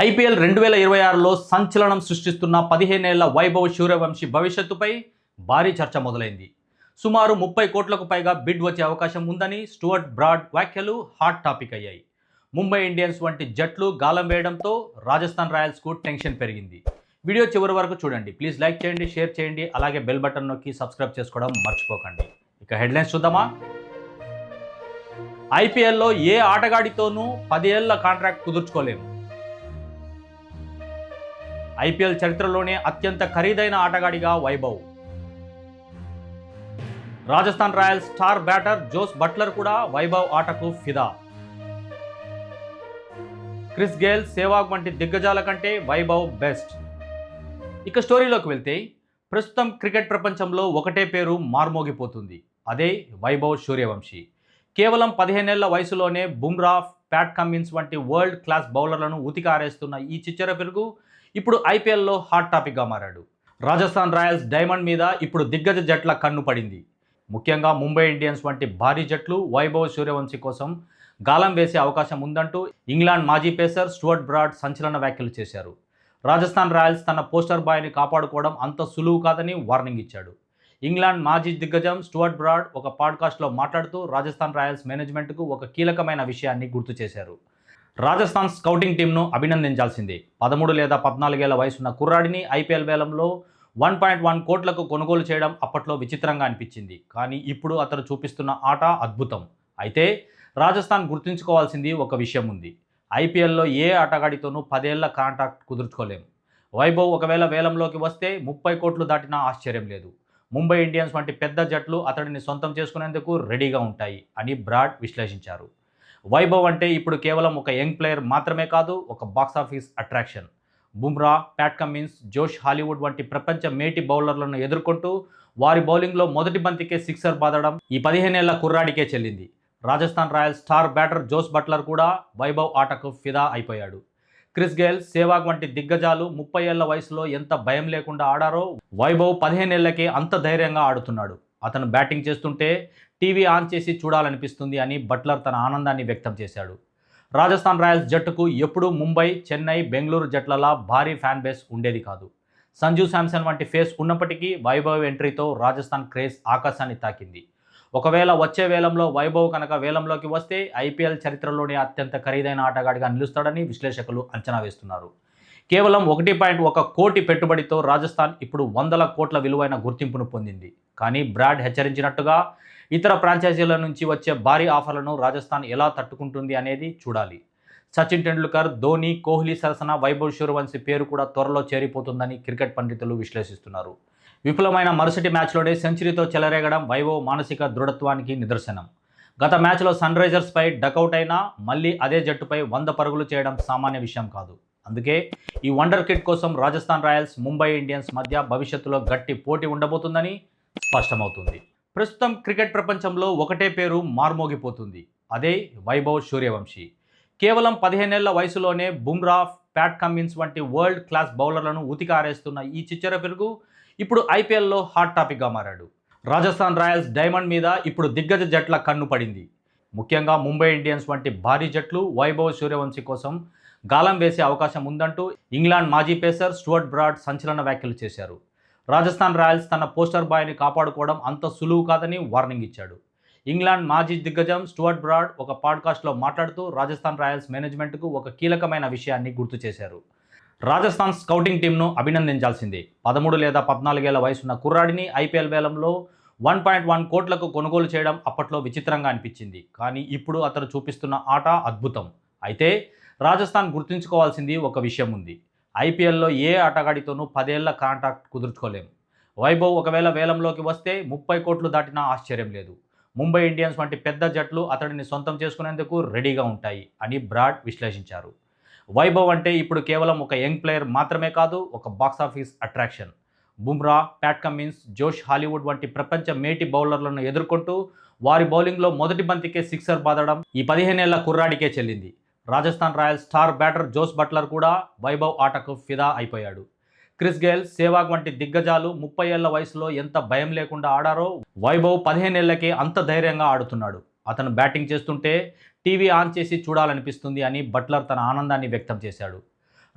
IPL 2026లో సంచలనం సృష్టిస్తున్న 15 ఏళ్ల వైభవ్ సూర్యవంశీ భవిష్యత్తుపై భారీ చర్చ మొదలైంది. సుమారు 30 కోట్లకు పైగా బిడ్ వచ్చే అవకాశం ఉందని స్టూవర్ట్ బ్రాడ్ వ్యాఖ్యలు హాట్ టాపిక్ అయ్యాయి. ముంబై ఇండియన్స్ వంటి జట్లు గాలం వేయడంతో రాజస్థాన్ రాయల్స్కు టెన్షన్ పెరిగింది. వీడియో చివరి వరకు చూడండి. ప్లీజ్ లైక్ చేయండి, షేర్ చేయండి, అలాగే బెల్ బటన్ నొక్కి సబ్స్క్రైబ్ చేసుకోవడం మర్చిపోకండి. ఇక హెడ్లైన్స్ చూద్దామా. ఐపీఎల్లో ఏ ఆటగాడితోనూ 10 ఏళ్ల కాంట్రాక్ట్ కుదుర్చుకోలేము. ఐపీఎల్ చరిత్రలోనే అత్యంత ఖరీదైన ఆటగాడిగా Vaibhav. Rajasthan Royals star batter Jos Buttler కూడా వైభవ్ ఆటకు ఫిదా. క్రిస్ గేల్, సెహ్వాగ్ వంటి దిగ్గజాల కంటే వైభవ్ బెస్ట్. ఇక స్టోరీలోకి వెళ్తే, ప్రస్తుతం క్రికెట్ ప్రపంచంలో ఒకటే పేరు మార్మోగిపోతుంది. అదే వైభవ్ సూర్యవంశీ. కేవలం 15 ఏళ్ల వయసులోనే బుమ్రా, ప్యాట్ కమిన్స్ వంటి వరల్డ్ క్లాస్ బౌలర్లను ఉతికారేస్తున్న ఈ చిచ్చర పెరుగు ఇప్పుడు ఐపీఎల్లో హాట్ టాపిక్గా మారాడు. రాజస్థాన్ రాయల్స్ డైమండ్ మీద ఇప్పుడు దిగ్గజ జట్ల కన్ను పడింది. ముఖ్యంగా ముంబై ఇండియన్స్ వంటి భారీ జట్లు వైభవ్ సూర్యవంశీ కోసం గాలం వేసే అవకాశం ఉందంటూ ఇంగ్లాండ్ మాజీ పేసర్ స్టూవర్ట్ బ్రాడ్ సంచలన వ్యాఖ్యలు చేశారు. రాజస్థాన్ రాయల్స్ తన పోస్టర్ బాయ్ని కాపాడుకోవడం అంత సులువు కాదని వార్నింగ్ ఇచ్చాడు. ఇంగ్లాండ్ మాజీ దిగ్గజం స్టూవర్ట్ బ్రాడ్ ఒక పాడ్కాస్ట్లో మాట్లాడుతూ రాజస్థాన్ రాయల్స్ మేనేజ్మెంట్కు ఒక కీలకమైన విషయాన్ని గుర్తు చేశారు. రాజస్థాన్ స్కౌటింగ్ టీంను అభినందించాల్సిందే. 13 లేదా 14 ఏళ్ల వయసున్న కుర్రాడిని ఐపీఎల్ వేలంలో 1.1 కోట్లకు కొనుగోలు చేయడం అప్పట్లో విచిత్రంగా అనిపించింది. కానీ ఇప్పుడు అతను చూపిస్తున్న ఆట అద్భుతం. అయితే రాజస్థాన్ గుర్తుంచుకోవాల్సింది ఒక విషయం ఉంది. ఐపీఎల్లో ఏ ఆటగాడితోనూ 10 ఏళ్ల కాంట్రాక్ట్ కుదుర్చుకోలేం. వైభవ్ ఒకవేళ వేలంలోకి వస్తే 30 కోట్లు దాటినా ఆశ్చర్యం లేదు. ముంబై ఇండియన్స్ వంటి పెద్ద జట్లు అతడిని సొంతం చేసుకునేందుకు రెడీగా ఉంటాయి అని బ్రాడ్ విశ్లేషించారు. వైభవ్ అంటే ఇప్పుడు కేవలం ఒక యంగ్ ప్లేయర్ మాత్రమే కాదు, ఒక box office attraction. Bumrah, Pat Cummins, జోష్ హాలీవుడ్ వంటి ప్రపంచ మేటి బౌలర్లను ఎదుర్కొంటూ వారి బౌలింగ్లో మొదటి బంతికే సిక్సర్ బాదడం ఈ 15 ఏళ్ల కుర్రాడికే చెల్లింది. Rajasthan Royals star batter Jos Buttler కూడా వైభవ్ ఆటకు ఫిదా అయిపోయాడు. క్రిస్ గేల్, సెహ్వాగ్ వంటి దిగ్గజాలు 30 ఏళ్ల వయసులో ఎంత భయం లేకుండా ఆడారో వైభవ్ 15 ఏళ్లకే అంత ధైర్యంగా ఆడుతున్నాడు. అతను బ్యాటింగ్ చేస్తుంటే టీవీ ఆన్ చేసి చూడాలనిపిస్తుంది అని బట్లర్ తన ఆనందాన్ని వ్యక్తం చేశాడు. రాజస్థాన్ రాయల్స్ జట్టుకు ఎప్పుడూ ముంబై, చెన్నై, బెంగళూరు జట్లలా భారీ ఫ్యాన్ బేస్ ఉండేది కాదు. సంజు శాంసన్ వంటి ఫేస్ ఉన్నప్పటికీ వైభవ్ ఎంట్రీతో రాజస్థాన్ క్రేజ్ ఆకాశాన్ని తాకింది. ఒకవేళ వచ్చే వేలంలో వైభవ్ కనుక వేలంలోకి వస్తే ఐపీఎల్ చరిత్రలోనే అత్యంత ఖరీదైన ఆటగాడిగా నిలుస్తాడని విశ్లేషకులు అంచనా వేస్తున్నారు. కేవలం 1.1 కోటి పెట్టుబడితో రాజస్థాన్ ఇప్పుడు 100 కోట్ల విలువైన గుర్తింపును పొందింది. కానీ బ్రాడ్ హెచ్చరించినట్టుగా ఇతర ఫ్రాంచైజీల నుంచి వచ్చే భారీ ఆఫర్లను రాజస్థాన్ ఎలా తట్టుకుంటుంది అనేది చూడాలి. సచిన్ టెండూల్కర్, ధోని, కోహ్లీ సరసన వైభవ్ సూర్యవంశీ పేరు కూడా త్వరలో చేరిపోతుందని క్రికెట్ పండితులు విశ్లేషిస్తున్నారు. విపులమైన మరుసటి మ్యాచ్లోనే సెంచరీతో చెలరేగడం వైభవ్ మానసిక దృఢత్వానికి నిదర్శనం. గత మ్యాచ్లో సన్ రైజర్స్పై డకౌట్ అయినా మళ్ళీ అదే జట్టుపై 100 పరుగులు చేయడం సామాన్య విషయం కాదు. అందుకే ఈ వండర్ కిడ్ కోసం రాజస్థాన్ రాయల్స్, ముంబై ఇండియన్స్ మధ్య భవిష్యత్తులో గట్టి పోటీ ఉండబోతుందని స్పష్టమవుతుంది. ప్రస్తుతం క్రికెట్ ప్రపంచంలో ఒకటే పేరు మార్మోగిపోతుంది. అదే వైభవ్ సూర్యవంశీ. కేవలం 15 ఏళ్ల వయసులోనే బుమ్రా, ప్యాట్ కమిన్స్ వంటి వరల్డ్ క్లాస్ బౌలర్లను ఉతికారేస్తున్న ఈ చిచ్చర పెరుగు ఇప్పుడు ఐపీఎల్లో హాట్ టాపిక్గా మారాడు. రాజస్థాన్ రాయల్స్ డైమండ్ మీద ఇప్పుడు దిగ్గజ జట్ల కన్ను పడింది. ముఖ్యంగా ముంబై ఇండియన్స్ వంటి భారీ జట్లు వైభవ్ సూర్యవంశీ కోసం గాలం వేసే అవకాశం ఉందంటూ ఇంగ్లాండ్ మాజీ పేసర్ స్టూవర్ట్ బ్రాడ్ సంచలన వ్యాఖ్యలు చేశారు. రాజస్థాన్ రాయల్స్ తన పోస్టర్ బాయ్ని కాపాడుకోవడం అంత సులువు కాదని వార్నింగ్ ఇచ్చాడు. ఇంగ్లాండ్ మాజీ దిగ్గజం స్టూవర్ట్ బ్రాడ్ ఒక పాడ్కాస్ట్లో మాట్లాడుతూ రాజస్థాన్ రాయల్స్ మేనేజ్మెంట్కు ఒక కీలకమైన విషయాన్ని గుర్తు చేశారు. రాజస్థాన్ స్కౌటింగ్ టీంను అభినందించాల్సిందే. 13 లేదా 14 ఏళ్ల వయసున్న కుర్రాడిని ఐపీఎల్ వేలంలో 1.1 కోట్లకు కొనుగోలు చేయడం అప్పట్లో విచిత్రంగా అనిపించింది. కానీ ఇప్పుడు అతను చూపిస్తున్న ఆట అద్భుతం. అయితే రాజస్థాన్ గుర్తుంచుకోవాల్సింది ఒక విషయం ఉంది. ఐపీఎల్లో ఏ ఆటగాడితోనూ 10 ఏళ్ల కాంట్రాక్ట్ కుదుర్చుకోలేం. వైభవ్ ఒకవేళ వేలంలోకి వస్తే 30 కోట్లు దాటినా ఆశ్చర్యం లేదు. ముంబై ఇండియన్స్ వంటి పెద్ద జట్లు అతడిని సొంతం చేసుకునేందుకు రెడీగా ఉంటాయి అని బ్రాడ్ విశ్లేషించారు. వైభవ్ అంటే ఇప్పుడు కేవలం ఒక యంగ్ ప్లేయర్ మాత్రమే కాదు, ఒక box office attraction. Bumrah, Pat Cummins, జోష్ హాలీవుడ్ వంటి ప్రపంచ మేటి బౌలర్లను ఎదుర్కొంటూ వారి బౌలింగ్లో మొదటి బంతికే సిక్సర్ బాదడం ఈ 15 ఏళ్ల కుర్రాడికే చెల్లింది. Rajasthan Royals star batter Jos Buttler కూడా వైభవ్ ఆటకు ఫిదా అయిపోయాడు. క్రిస్ గేల్, సెహ్వాగ్ వంటి దిగ్గజాలు 30 ఏళ్ల వయసులో ఎంత భయం లేకుండా ఆడారో వైభవ్ 15 ఏళ్లకే అంత ధైర్యంగా ఆడుతున్నాడు. అతను బ్యాటింగ్ చేస్తుంటే టీవీ ఆన్ చేసి చూడాలనిపిస్తుంది అని బట్లర్ తన ఆనందాన్ని వ్యక్తం చేశాడు.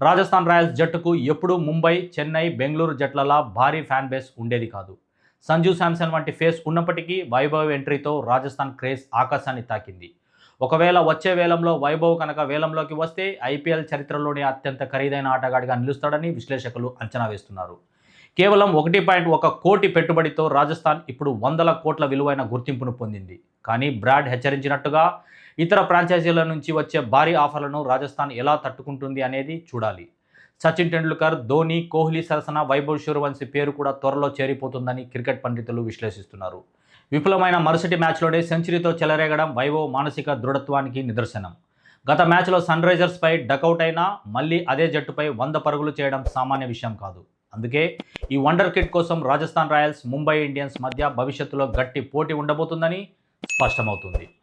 రాజస్థాన్ రాయల్స్ జట్టుకు ఎప్పుడూ ముంబై, చెన్నై, బెంగళూరు జట్లలా భారీ ఫ్యాన్ బేస్ ఉండేది కాదు. సంజు శాంసన్ వంటి ఫేస్ ఉన్నప్పటికీ వైభవ్ ఎంట్రీతో రాజస్థాన్ క్రేజ్ ఆకాశాన్ని తాకింది. ఒకవేళ వచ్చే వేలంలో వైభవ్ కనుక వేలంలోకి వస్తే ఐపీఎల్ చరిత్రలోనే అత్యంత ఖరీదైన ఆటగాడిగా నిలుస్తాడని విశ్లేషకులు అంచనా వేస్తున్నారు. కేవలం 1.1 కోటి పెట్టుబడితో రాజస్థాన్ ఇప్పుడు వందల కోట్ల విలువైన గుర్తింపును పొందింది. కానీ బ్రాడ్ హెచ్చరించినట్టుగా ఇతర ఫ్రాంచైజీల నుంచి వచ్చే భారీ ఆఫర్లను రాజస్థాన్ ఎలా తట్టుకుంటుంది అనేది చూడాలి. సచిన్ టెండూల్కర్, ధోని, కోహ్లీ సరసన వైభవ్ సూర్యవంశీ పేరు కూడా త్వరలో చేరిపోతుందని క్రికెట్ పండితులు విశ్లేషిస్తున్నారు. విపులమైన మరుసటి మ్యాచ్లోనే సెంచరీతో చెలరేగడం వైభవ్ మానసిక దృఢత్వానికి నిదర్శనం. గత మ్యాచ్లో సన్ రైజర్స్పై డకౌట్ అయినా మళ్ళీ అదే జట్టుపై 100 పరుగులు చేయడం సామాన్య విషయం కాదు. అందుకే ఈ వండర్ కిడ్ కోసం రాజస్థాన్ రాయల్స్, ముంబై ఇండియన్స్ మధ్య భవిష్యత్తులో గట్టి పోటీ ఉండబోతుందని స్పష్టమవుతుంది.